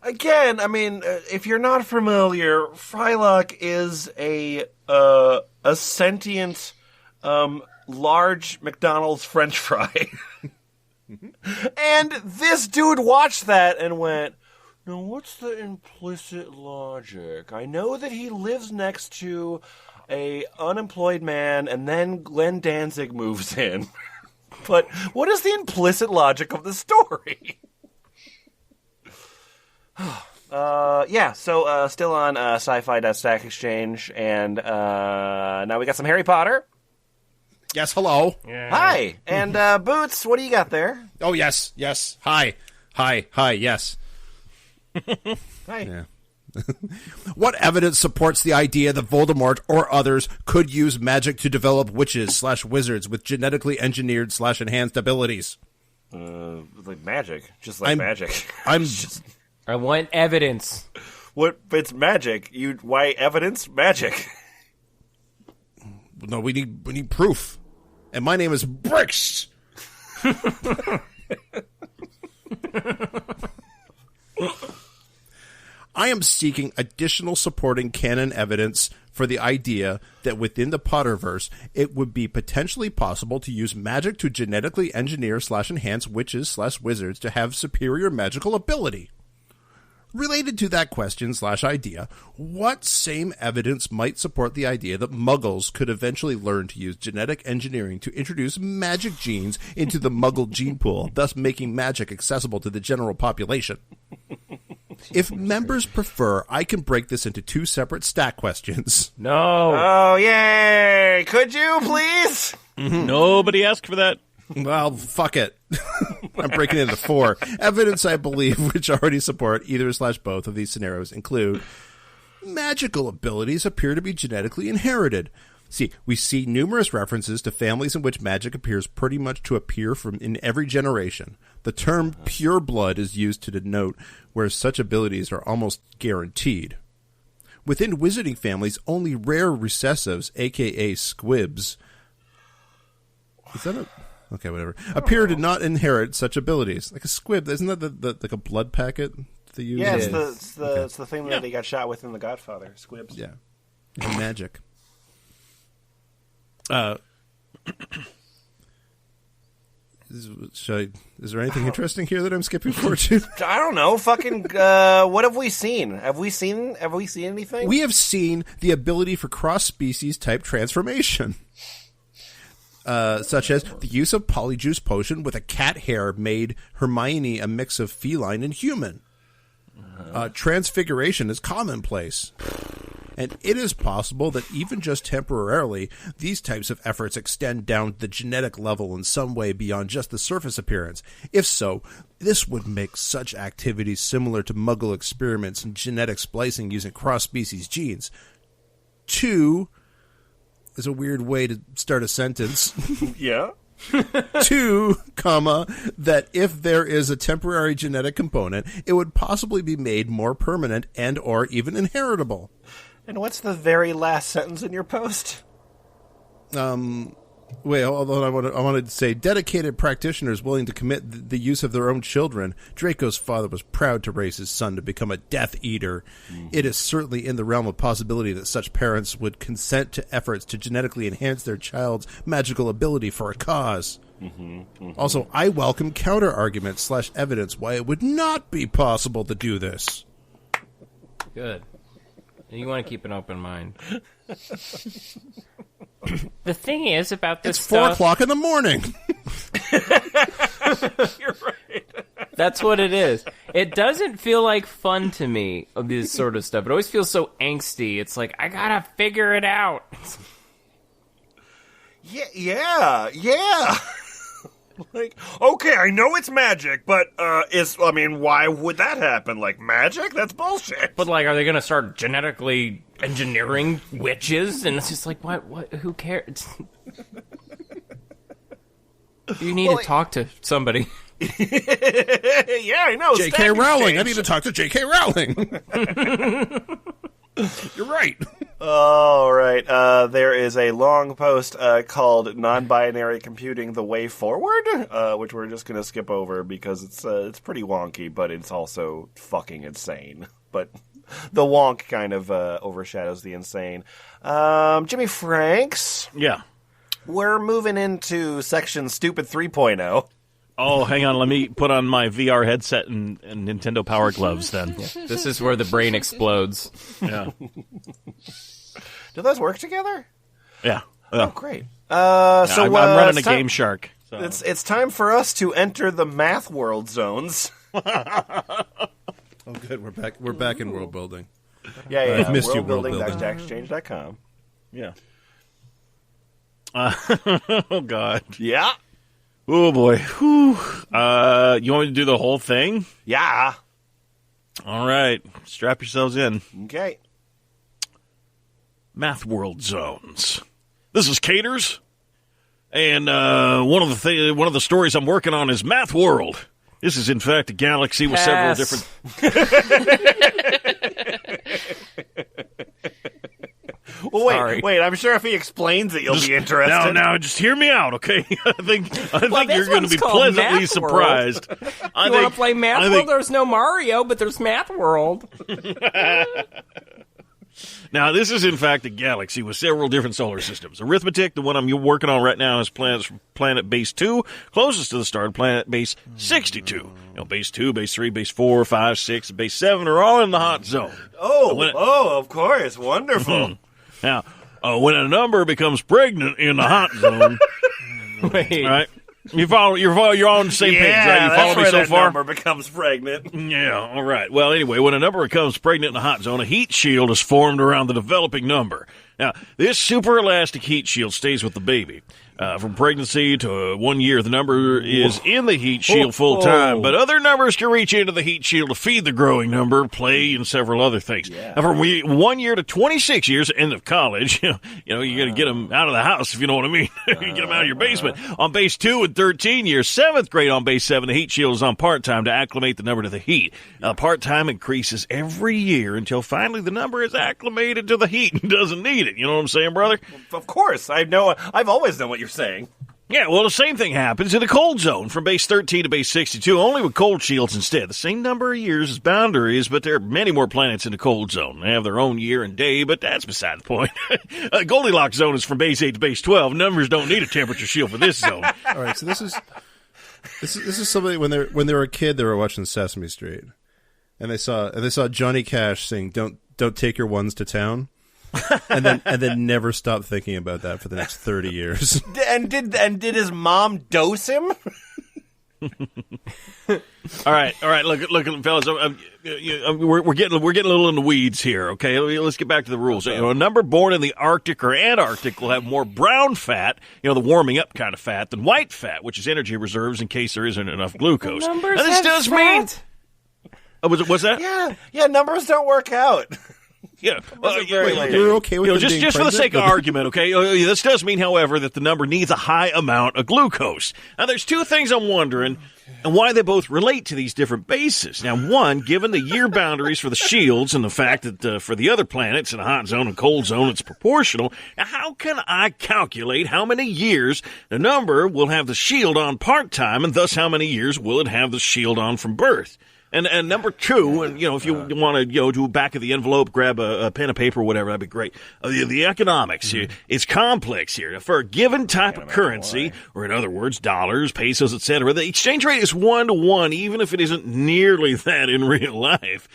again, I mean, if you're not familiar, Frylock is a sentient, large McDonald's French fry. And this dude watched that and went, now what's the implicit logic? I know that he lives next to a unemployed man, and then Glenn Danzig moves in. But what is the implicit logic of the story? So still on sci-fi.stack exchange, and now we got some Harry Potter. Yes, hello. Yeah. Hi, and Boots, what do you got there? Oh, yes. Hi, yes. Hi. Yeah. What evidence supports the idea that Voldemort or others could use magic to develop witches/wizards with genetically engineered / enhanced abilities? Like magic, just like magic. I want evidence. What? It's magic. Why evidence? Magic. No, we need proof. And my name is Bricks. I am seeking additional supporting canon evidence for the idea that within the Potterverse, it would be potentially possible to use magic to genetically engineer / enhance witches/wizards to have superior magical ability. Related to that question / idea, what same evidence might support the idea that Muggles could eventually learn to use genetic engineering to introduce magic genes into the Muggle gene pool, thus making magic accessible to the general population? If members prefer, I can break this into 2 separate stack questions. No. Oh, yay! Could you, please? Nobody asked for that. Well, fuck it. I'm breaking it into 4. Evidence, I believe, which already support either / both of these scenarios include magical abilities appear to be genetically inherited. See, we see numerous references to families in which magic appears pretty much to appear from in every generation. The term pure blood is used to denote where such abilities are almost guaranteed. Within wizarding families, only rare recessives, aka squibs, is that a... Okay, whatever. Appear to not inherit such abilities. Like a squib, isn't that like a blood packet they use? Yeah, it's the thing that they got shot with in The Godfather. Squibs. Yeah. And magic. Is there anything interesting here that I'm skipping forward to? I don't know. Fucking. What have we seen? Have we seen anything? We have seen the ability for cross-species type transformation. Such as the use of Polyjuice Potion with a cat hair made Hermione a mix of feline and human. Transfiguration is commonplace. And it is possible that even just temporarily, these types of efforts extend down the genetic level in some way beyond just the surface appearance. If so, this would make such activities similar to Muggle experiments in genetic splicing using cross-species genes. 2 is a weird way to start a sentence. Yeah. 2, that if there is a temporary genetic component, it would possibly be made more permanent and or even inheritable. And what's the very last sentence in your post? Wait, although I wanted to say, dedicated practitioners willing to commit the use of their own children. Draco's father was proud to raise his son to become a Death Eater. Mm-hmm. It is certainly in the realm of possibility that such parents would consent to efforts to genetically enhance their child's magical ability for a cause. Mm-hmm, mm-hmm. Also, I welcome counter-arguments / evidence why it would not be possible to do this. Good. You want to keep an open mind. The thing is about this it's 4 o'clock in the morning. You're right. That's what it is. It doesn't feel like fun to me, this sort of stuff. It always feels so angsty. It's like, I gotta figure it out. Yeah. Like, okay, I know it's magic, but why would that happen? Like, magic? That's bullshit. But, like, are they going to start genetically engineering witches? And it's just like, what, who cares? You need to talk to somebody. Yeah, I know. J.K. Stack Rowling. Exchange. I need to talk to J.K. Rowling. You're right. All right. There is a long post called "Non-Binary Computing: The Way Forward," which we're just going to skip over because it's pretty wonky, but it's also fucking insane. But the wonk kind of overshadows the insane. Jimmy Franks, Yeah. we're moving into section Stupid 3.0. Oh, hang on. Let me put on my VR headset and Nintendo Power Gloves then. This is where the brain explodes. Yeah. Do those work together? Yeah. Oh, great. I'm running a it's time- Game Shark. So. It's time for us to enter the math world zones. Oh, good. We're back in world building. Yeah. I've missed you, Worldbuilding-exchange.com. Yeah. Oh, God. Yeah. Oh, boy. Whew. You want me to do the whole thing? Yeah. All right. Strap yourselves in. Okay. Math World Zones. This is Caters, and one of the stories I'm working on is Math World. This is, in fact, a galaxy with several different... Well, Sorry. wait. I'm sure if he explains it, you'll be interested. Now, just hear me out, okay? I think this you're going to one's be called pleasantly Math surprised. You want to play Math World? There's no Mario, but there's Math World. Now, this is, in fact, a galaxy with several different solar systems. Arithmetic, the one I'm working on right now, is planet base 2, closest to the star, planet base 62. Base 2, base 3, base 4, 5, 6, and base 7 are all in the hot zone. Of course. Wonderful. Now, when a number becomes pregnant in the hot zone, Wait. right? You're on the same page, right? You that's follow me where so that far? number becomes pregnant. Yeah, all right. Well, anyway, when a number becomes pregnant in the hot zone, a heat shield is formed around the developing number. Now, this super elastic heat shield stays with the baby. From pregnancy to 1 year, the number is in the heat shield full time, but other numbers can reach into the heat shield to feed the growing number, play, and several other things. Now, from 1 year to 26 years, end of college, you got to get them out of the house, if you know what I mean. You get them out of your basement. On base 2 and 13 years, 7th grade on base 7, the heat shield is on part-time to acclimate the number to the heat. Part-time increases every year until finally the number is acclimated to the heat and doesn't need it. You know what I'm saying, brother? Of course. I've always known what you're saying. Yeah, well, the same thing happens in the cold zone from base 13 to base 62, only with cold shields instead. The same number of years as boundaries, but there are many more planets in the cold zone. They have their own year and day, but that's beside the point. Goldilocks zone is from base 8 to base 12. Numbers don't need a temperature shield for this zone. All right, so this is somebody when they were a kid, they were watching Sesame Street, and they saw Johnny Cash sing "Don't Take Your Ones to Town." and then never stopped thinking about that for the next 30 years. And did his mom dose him? All right. Look, fellas. We're getting a little in the weeds here. Okay, let's get back to the rules. A number born in the Arctic or Antarctic will have more brown fat, the warming up kind of fat, than white fat, which is energy reserves in case there isn't enough glucose. Numbers now, this have does fat. mean. What's that? Yeah. Numbers don't work out. Yeah, You're okay with them just being for the pregnant? sake of argument, okay? This does mean, however, that the number needs a high amount of glucose. Now, there's two things I'm wondering, and why they both relate to these different bases. Now, one, given the year boundaries for the shields and the fact that for the other planets in a hot zone and cold zone, it's proportional. Now, how can I calculate how many years the number will have the shield on part-time, and thus how many years will it have the shield on from birth? And number two, and if you want to do back of the envelope, grab a pen and paper or whatever, that'd be great. The economics here, it's complex here. For a given type of currency, or in other words, dollars, pesos, etc., the exchange rate is 1-to-1, even if it isn't nearly that in real life.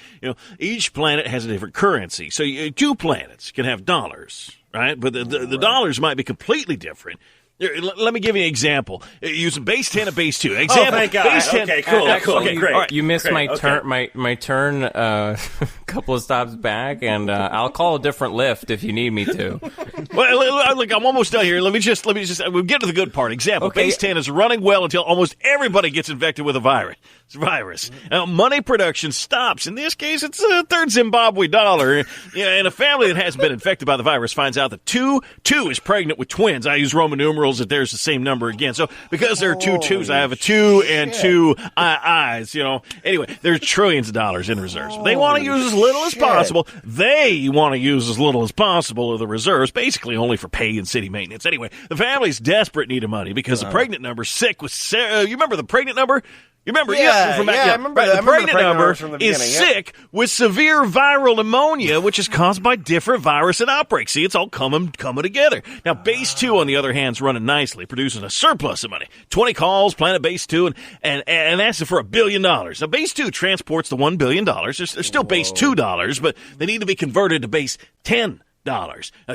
Each planet has a different currency, so two planets can have dollars, right? But the dollars might be completely different. Let me give you an example. Using base 10 and base 2. Example, thank God. Base 10. Okay, cool. Actually, great. All right, you missed Great, my turn a couple of stops back, and I'll call a different lift if you need me to. Well, look, I'm almost done here. Let me just we'll get to the good part. Example, Okay. base 10 is running well until almost everybody gets infected with a virus. Now, money production stops. In this case, it's a third Zimbabwe dollar. And a family that hasn't been infected by the virus finds out that two is pregnant with twins. I use Roman numerals zeros that there's the same number again. So because there are two twos, I have a 2 and 2 I's, Anyway, there's trillions of dollars in reserves. They want to use as little as possible. They want to use as little as possible of the reserves, basically only for pay and city maintenance. Anyway, the family's desperate need of money because the pregnant number's sick with Sarah. You remember the pregnant number? You remember? I remember. Right, the pregnant number from the is beginning, sick with severe viral pneumonia, which is caused by different virus and outbreaks. See, it's all coming together. Now, Base 2, on the other hand, is running nicely, producing a surplus of money. 20 calls, Planet Base 2, and asking for $1 billion. Now, Base 2 transports the $1 billion. There's still Base $2, but they need to be converted to Base $10.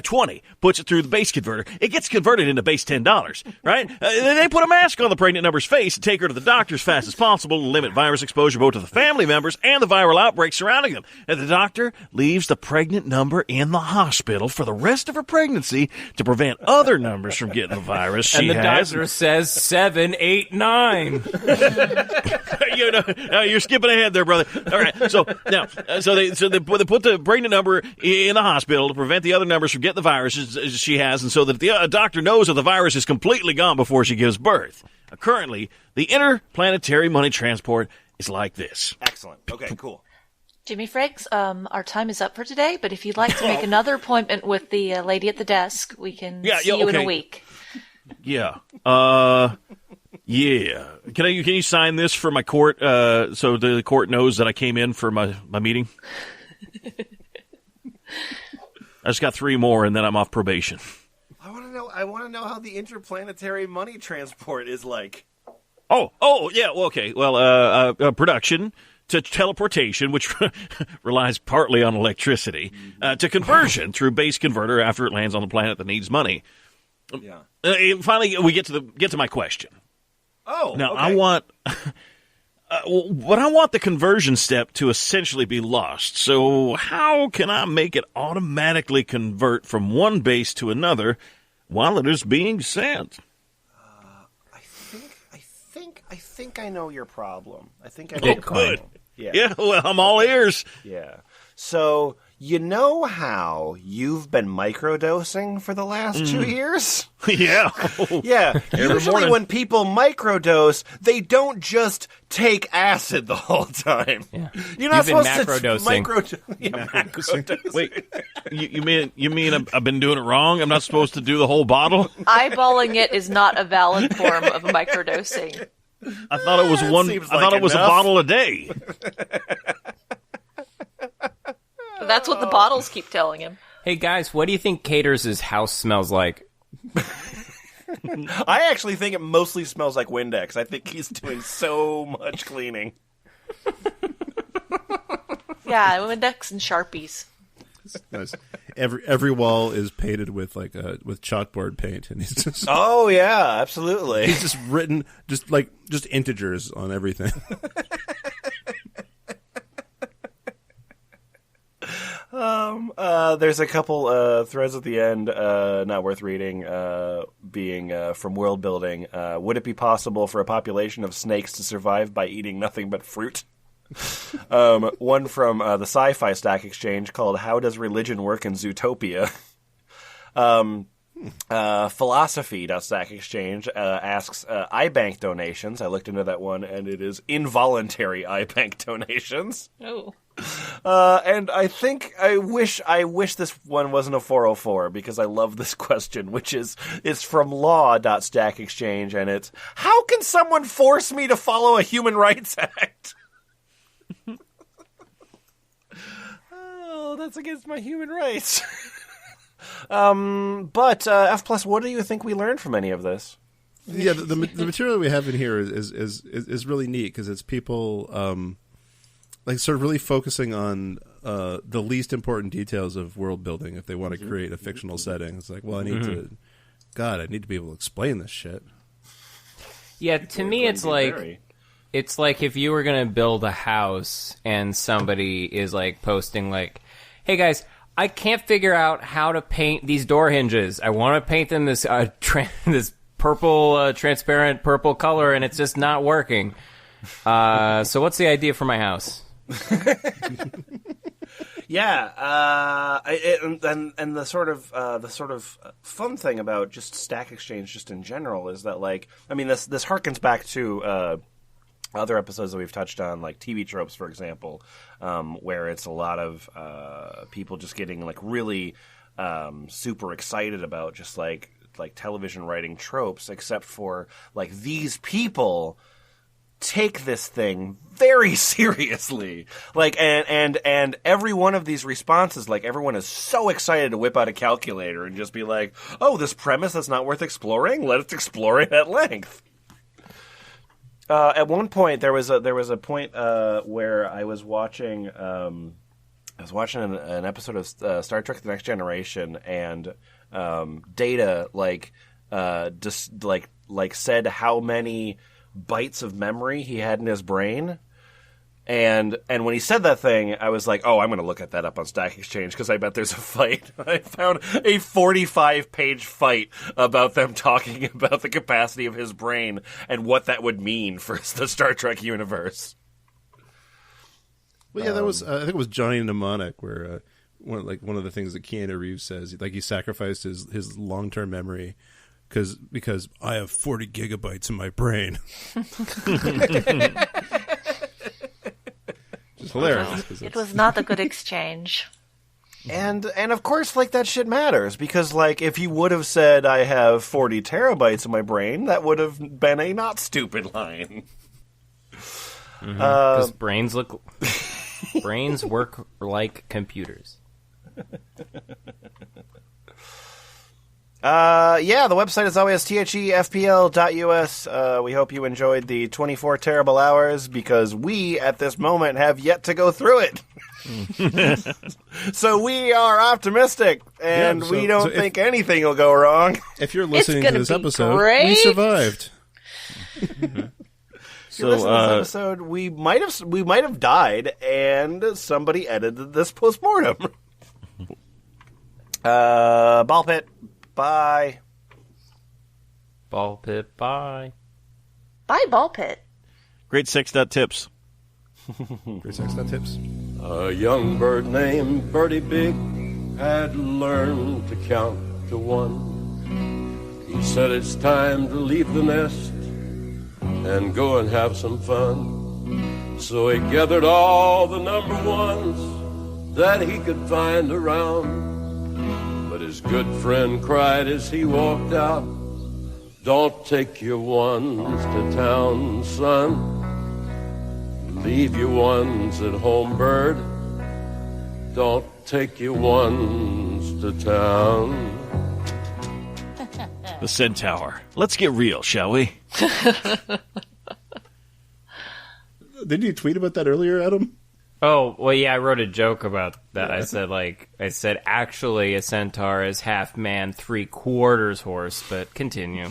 20 puts it through the base converter. It gets converted into base $10, right? They put a mask on the pregnant number's face and take her to the doctor as fast as possible to limit virus exposure both to the family members and the viral outbreak surrounding them. And the doctor leaves the pregnant number in the hospital for the rest of her pregnancy to prevent other numbers from getting the virus she and the has. doctor says 7, 8, 9. You're skipping ahead there, brother. All right, so they put the pregnant number in the hospital to prevent the other numbers from getting the virus she has, and so that the doctor knows that the virus is completely gone before she gives birth. Currently, the interplanetary money transport is like this. Excellent. Okay, cool. Jimmy Frakes, our time is up for today, but if you'd like to make another appointment with the lady at the desk, we can see you in a week. Yeah. Yeah. Can you sign this for my court so the court knows that I came in for my meeting? I just got 3 more, and then I'm off probation. I want to know how the interplanetary money transport is like. Oh, yeah. Well, okay. Well, production to teleportation, which relies partly on electricity, to conversion through base converter after it lands on the planet that needs money. Yeah. Finally, we get to my question. Oh, now okay. I want. But I want the conversion step to essentially be lost. So how can I make it automatically convert from one base to another while it is being sent? I think I know your problem. I think I know Oh, your problem. good. Yeah, well, I'm all ears. Yeah. So, you know how you've been microdosing for the last 2 years? Yeah. Yeah. Every Usually morning. when people microdose, they don't just take acid the whole time. Yeah. You're not You've been supposed to macrodosing. Wait, you mean I've been doing it wrong? I'm not supposed to do the whole bottle? Eyeballing it is not a valid form of microdosing. I thought it was one. seems I thought like it was enough. a bottle a day. That's what the bottles keep telling him. Hey, guys, what do you think Caters' house smells like? I actually think it mostly smells like Windex. I think he's doing so much cleaning. Yeah, Windex and Sharpies. Nice. Every wall is painted with with chalkboard paint, and he's just Oh, yeah, absolutely. he's just written just integers on everything. There's a couple threads at the end, not worth reading, being from Worldbuilding. Would it be possible for a population of snakes to survive by eating nothing but fruit? One from the Sci-Fi Stack Exchange called "How Does Religion Work in Zootopia?" Philosophy.stack exchange asks iBank donations. I looked into that one, and it is involuntary iBank donations. Oh. And I wish this one wasn't a 404 because I love this question, which is it's from law.stack exchange, and it's how can someone force me to follow a human rights act? Oh, that's against my human rights. But F+, what do you think we learned from any of this? Yeah, the material we have in here is really neat because it's people sort of really focusing on the least important details of world building if they want to create a fictional setting. It's like, well, I need to be able to explain this shit. Yeah, to me, it's like if you were going to build a house and somebody is like posting like, hey guys, I can't figure out how to paint these door hinges. I want to paint them this this purple, transparent purple color, and it's just not working. So what's the idea for my house? Yeah, and the sort of fun thing about just Stack Exchange, just in general, is that this harkens back to other episodes that we've touched on, like TV tropes, for example, where it's a lot of people just getting really super excited about just like television writing tropes, except for these people take this thing very seriously. And every one of these responses, everyone is so excited to whip out a calculator and just be like, oh, this premise that's not worth exploring? Let's explore it at length. At one point, there was a point where I was watching an episode of Star Trek: The Next Generation, and Data said how many bytes of memory he had in his brain, and when he said that thing, I was like, oh, I'm going to look at that up on Stack Exchange because I bet there's a fight. I found a 45-page fight about them talking about the capacity of his brain and what that would mean for the Star Trek universe. Well, yeah, that was I think it was Johnny Mnemonic, where one of the things that Keanu Reeves says, he sacrificed his long-term memory because I have 40 gigabytes in my brain. It's hilarious. It was not a good exchange. And of course, that shit matters, because if you would have said I have 40 terabytes in my brain, that would have been a not stupid line. Because brains work like computers. The website is always thefpl.us. We hope you enjoyed the 24 terrible hours, because we, at this moment, have yet to go through it. So we are optimistic, and we don't think anything will go wrong. If you're listening to this episode, great. we survived. If you listen to this episode, we might have died, and somebody edited this postmortem. Ball pit. Bye. Ball pit, bye. Bye, Ball Pit. Great sex.tips. Great sex.tips. A young bird named Birdie Big had learned to count to one. He said it's time to leave the nest and go and have some fun. So he gathered all the number ones that he could find around. But his good friend cried as he walked out, "Don't take your ones to town, son. Leave your ones at home, bird. Don't take your ones to town." The Centaur. Let's get real, shall we? Didn't you tweet about that earlier, Adam? Oh, well, yeah, I wrote a joke about that. I said, actually, a centaur is half man, 3/4 horse, but continue.